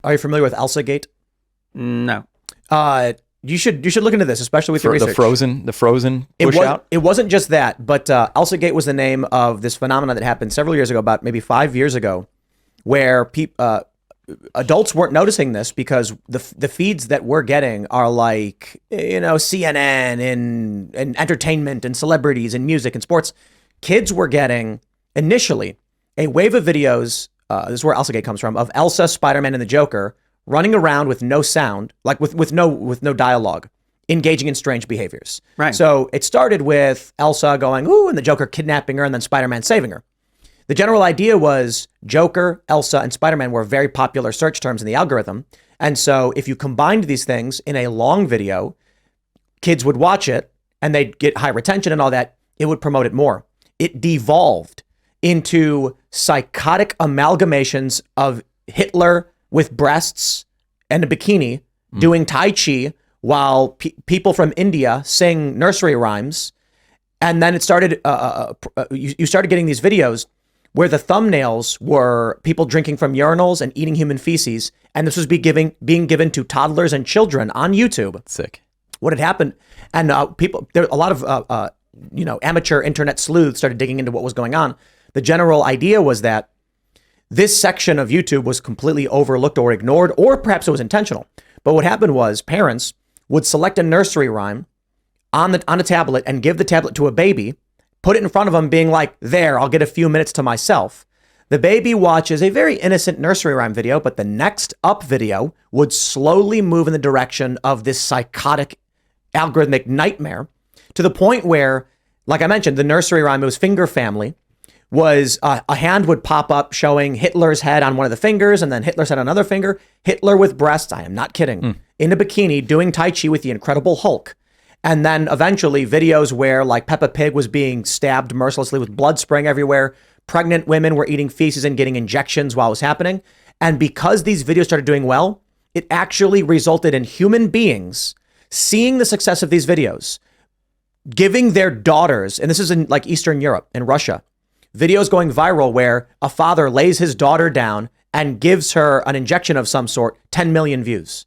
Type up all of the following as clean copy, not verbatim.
Are you familiar with ElsaGate? No. You should look into this, especially with your research. The frozen push out? It wasn't just that, but ElsaGate was the name of this phenomenon that happened several years ago, about maybe 5 years ago, where adults weren't noticing this because the feeds that we're getting are like, CNN and entertainment and celebrities and music and sports. Kids were getting initially a wave of videos. This is where ElsaGate comes from, of Elsa, Spider-Man, and the Joker running around with no sound, like with no dialogue, engaging in strange behaviors. Right. So it started with Elsa going, ooh, and the Joker kidnapping her, and then Spider-Man saving her. The general idea was Joker, Elsa, and Spider-Man were very popular search terms in the algorithm. And so if you combined these things in a long video, kids would watch it and they'd get high retention and all that. It would promote it more. It devolved into psychotic amalgamations of Hitler with breasts and a bikini doing Tai Chi while people from India sing nursery rhymes. And then it started, you started getting these videos where the thumbnails were people drinking from urinals and eating human feces. And this was being given to toddlers and children on YouTube. Sick. What had happened, and a lot of, amateur internet sleuths started digging into what was going on. The general idea was that this section of YouTube was completely overlooked or ignored, or perhaps it was intentional. But what happened was parents would select a nursery rhyme on a tablet and give the tablet to a baby, put it in front of them being like, there, I'll get a few minutes to myself. The baby watches a very innocent nursery rhyme video, but the next up video would slowly move in the direction of this psychotic algorithmic nightmare, to the point where, like I mentioned, the nursery rhyme, it was Finger Family, was a hand would pop up showing Hitler's head on one of the fingers and then Hitler's head on another finger, Hitler with breasts, I am not kidding, in a bikini doing Tai Chi with the Incredible Hulk. And then eventually videos where like Peppa Pig was being stabbed mercilessly with blood spraying everywhere. Pregnant women were eating feces and getting injections while it was happening. And because these videos started doing well, it actually resulted in human beings seeing the success of these videos, giving their daughters, and this is in like Eastern Europe and Russia, videos going viral where a father lays his daughter down and gives her an injection of some sort, 10 million views.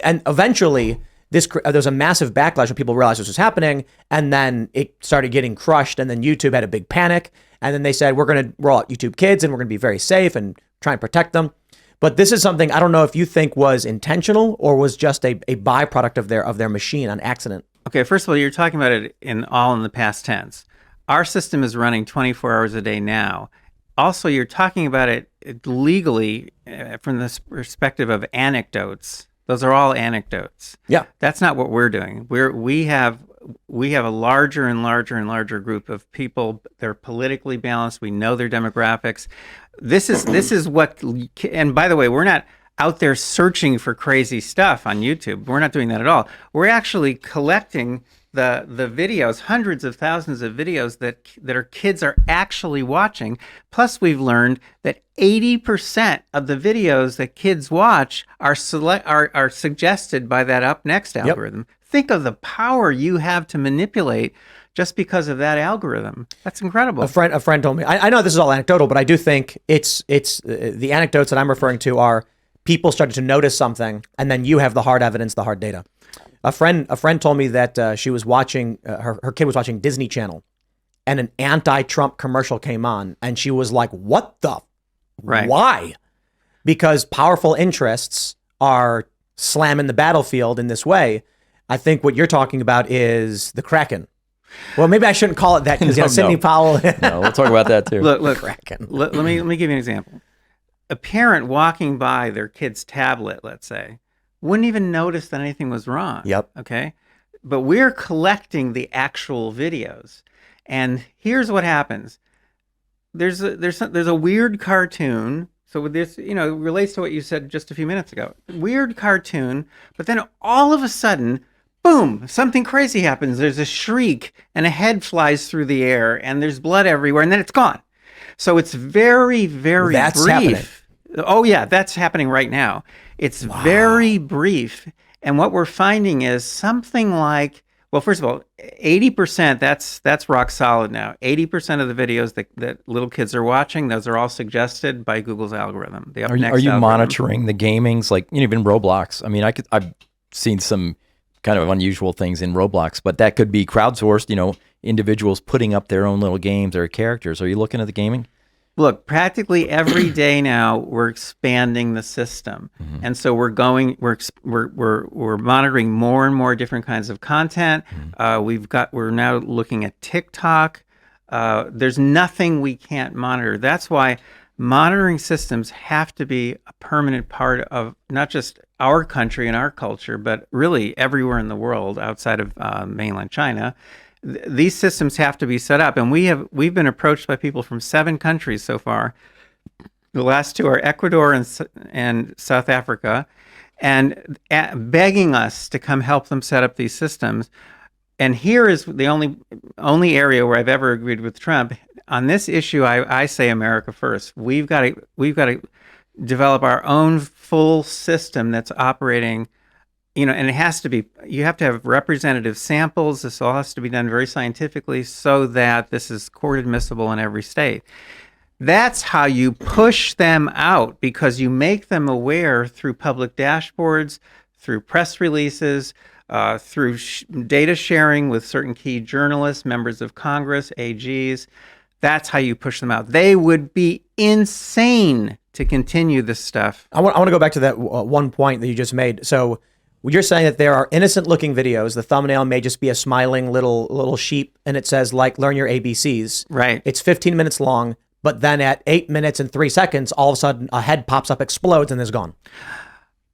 And eventually there's a massive backlash when people realized this was happening, and then it started getting crushed, and then YouTube had a big panic, and then they said, we're going to roll out YouTube Kids, and we're going to be very safe and try and protect them. But this is something I don't know if you think was intentional or was just a byproduct of their machine on accident. Okay, first of all, you're talking about it in the past tense. Our system is running 24 hours a day now. Also, you're talking about it legally from the perspective of anecdotes. Those are all anecdotes. Yeah. That's not what we're doing. We have a larger and larger and larger group of people. They're politically balanced. We know their demographics. This is what, and by the way, we're not out there searching for crazy stuff on YouTube. We're not doing that at all. We're actually collecting the videos, hundreds of thousands of videos that our kids are actually watching. Plus, we've learned that 80% of the videos that kids watch are suggested by that up next algorithm. Yep. Think of the power you have to manipulate just because of that algorithm. That's incredible. A friend told me. I know this is all anecdotal, but I do think it's the anecdotes that I'm referring to are people started to notice something, and then you have the hard evidence, the hard data. A friend told me that she was watching, her kid was watching Disney Channel, and an anti-Trump commercial came on, and she was like, what the? Right. Why? Because powerful interests are slamming the battlefield in this way. I think what you're talking about is the Kraken. Well, maybe I shouldn't call it that because Sidney Powell. No, we'll talk about that too. Look, Kraken. Let me give you an example. A parent walking by their kid's tablet, let's say, wouldn't even notice that anything was wrong. Yep. Okay. But we're collecting the actual videos, and here's what happens. There's a weird cartoon. So with this, it relates to what you said just a few minutes ago. Weird cartoon, but then all of a sudden, boom, something crazy happens. There's a shriek, and a head flies through the air, and there's blood everywhere, and then it's gone. So it's very, very brief. Happening. Oh yeah, that's happening right now. It's very brief, and what we're finding is something like Well, first of all, 80%, that's rock solid now. 80% of the videos that little kids are watching, those are all suggested by Google's algorithm. The Up Next Are you algorithm. monitoring the gamings, like even Roblox? I mean, I've seen some kind of unusual things in Roblox, but that could be crowdsourced. Individuals putting up their own little games or characters. Are you looking at the gaming? Look, practically every day now we're expanding the system, and so we're monitoring more and more different kinds of content. We're now looking at TikTok. There's nothing we can't monitor. That's why monitoring systems have to be a permanent part of not just our country and our culture, but really everywhere in the world outside of mainland China. These systems have to be set up, and we've been approached by people from 7 countries so far. The last 2 are Ecuador and South Africa, and begging us to come help them set up these systems. And here is the only area where I've ever agreed with Trump on this issue. I say America first. We've got to develop our own full system that's operating. And it has to be, you have to have representative samples. This all has to be done very scientifically so that this is court admissible in every state. That's how you push them out, because you make them aware through public dashboards, through press releases, through data sharing with certain key journalists, members of Congress, AGs. That's how you push them out. They would be insane to continue this stuff. I want to go back to that one point that you just made. So you're saying that there are innocent-looking videos. The thumbnail may just be a smiling little sheep, and it says, learn your ABCs. Right. It's 15 minutes long, but then at 8 minutes and 3 seconds, all of a sudden a head pops up, explodes, and is gone.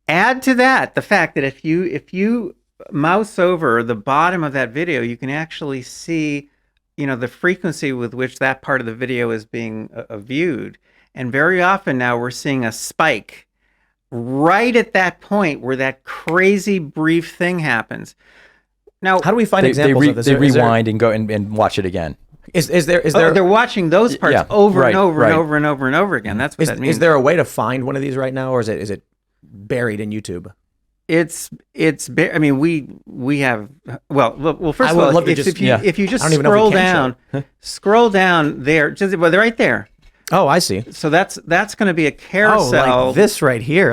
Add to that the fact that if you mouse over the bottom of that video, you can actually see, the frequency with which that part of the video is being viewed. And very often now we're seeing a spike right at that point where that crazy brief thing happens. Now, how do we find examples of this? They rewind and go and watch it again. Is there? They're watching those parts over and over and over and over and over again. That's what that means. Is there a way to find one of these right now, or is it buried in YouTube? I mean, we have, first of all, if you just scroll down there, they're right there. Oh, I see. So that's going to be a carousel. Oh, like this right here,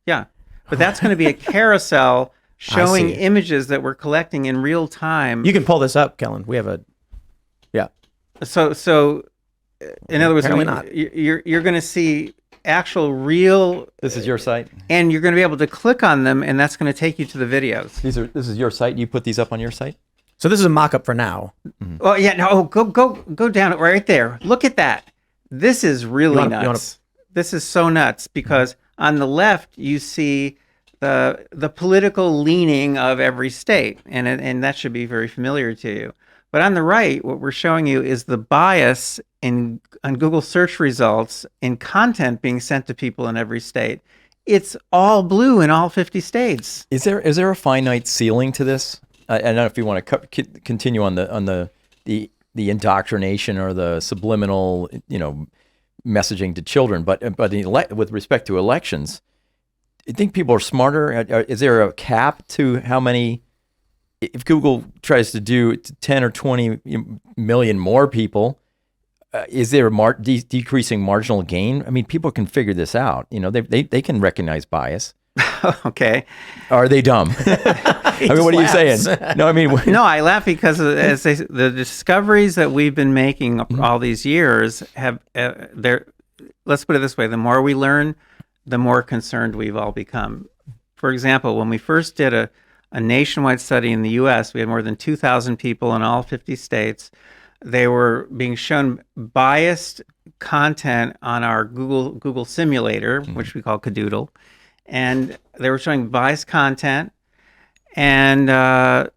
yeah. But that's going to be a carousel showing images that we're collecting in real time. You can pull this up, Kellen. We have a, yeah. So in other words, not. You're going to see actual real. This is your site, and you're going to be able to click on them, and that's going to take you to the videos. This is your site. You put these up on your site. So this is a mock-up for now. Mm-hmm. Oh yeah, no, go down right there. Look at that. This is really nuts. This is so nuts because on the left you see the political leaning of every state, and that should be very familiar to you. But on the right, what we're showing you is the bias on Google search results in content being sent to people in every state. It's all blue in all 50 states. Is there a finite ceiling to this? I don't know if you want to continue on the indoctrination or the subliminal, messaging to children, but with respect to elections, I think people are smarter. Is there a cap to how many? If Google tries to do 10 or 20 million more people, is there a decreasing marginal gain? I mean, people can figure this out. They can recognize bias. Okay. Are they dumb? I mean, what are you saying? No, I mean, no, I laugh because the discoveries that we've been making all these years have, let's put it this way, the more we learn, the more concerned we've all become. For example, when we first did a nationwide study in the U.S., we had more than 2,000 people in all 50 states. They were being shown biased content on our Google simulator, which we call Cadoodle. And they were showing biased content, and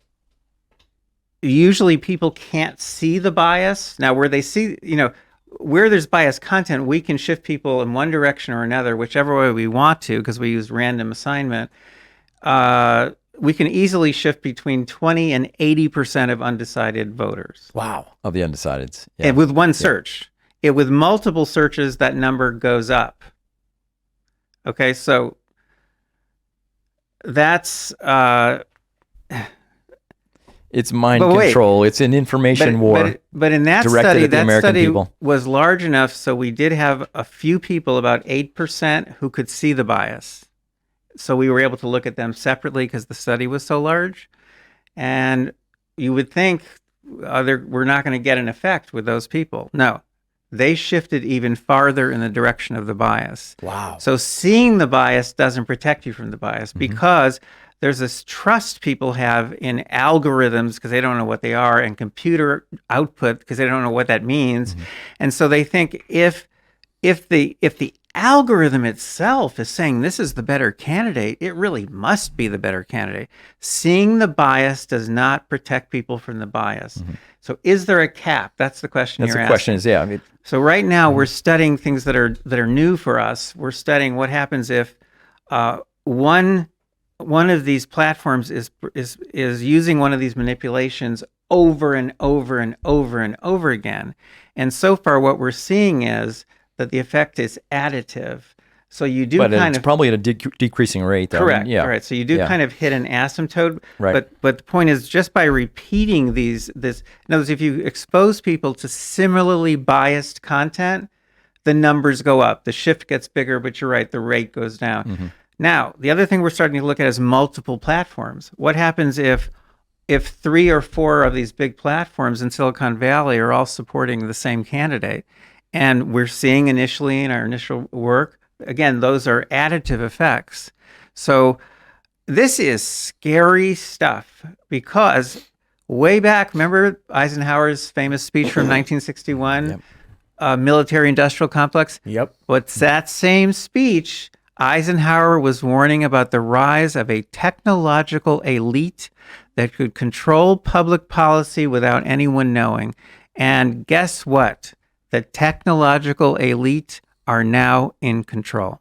usually people can't see the bias. Now, where they see, where there's biased content, we can shift people in one direction or another, whichever way we want to, because we use random assignment. We can easily shift between 20 and 80% of undecided voters. Wow. Of the undecideds. Yeah. And with one search. With multiple searches, that number goes up. Okay, so that's It's mind But wait. control. It's an information war. But in that directed study, at the that American study people. was large enough so we did have a few people, about 8%, who could see the bias. So we were able to look at them separately because the study was so large. And you would think we're not going to get an effect with those people. No, they shifted even farther in the direction of the bias. Wow. So seeing the bias doesn't protect you from the bias because there's this trust people have in algorithms because they don't know what they are, and computer output because they don't know what that means. And so they think if the algorithm itself is saying this is the better candidate, it really must be the better candidate. Seeing the bias does not protect people from the bias. So is there a cap? That's the question That's you're the asking. question. Is I mean, So right now we're studying things that are new for us. We're studying what happens if one of these platforms is using one of these manipulations over and over and over and over again. And so far, what we're seeing is that the effect is additive. So you do but kind it's of probably at a decreasing rate. Though. correct, I mean, yeah. correct. So you do kind of hit an asymptote. Right. But the point is, just by repeating in other words, if you expose people to similarly biased content, the numbers go up. The shift gets bigger, but you're right, the rate goes down. Now, the other thing we're starting to look at is multiple platforms. What happens if 3 or 4 of these big platforms in Silicon Valley are all supporting the same candidate? And we're seeing initially in our initial work, again, those are additive effects. So this is scary stuff because way back, remember Eisenhower's famous speech from 1961, military-industrial complex? Yep. What's that same speech? Eisenhower was warning about the rise of a technological elite that could control public policy without anyone knowing. And guess what? The technological elite are now in control.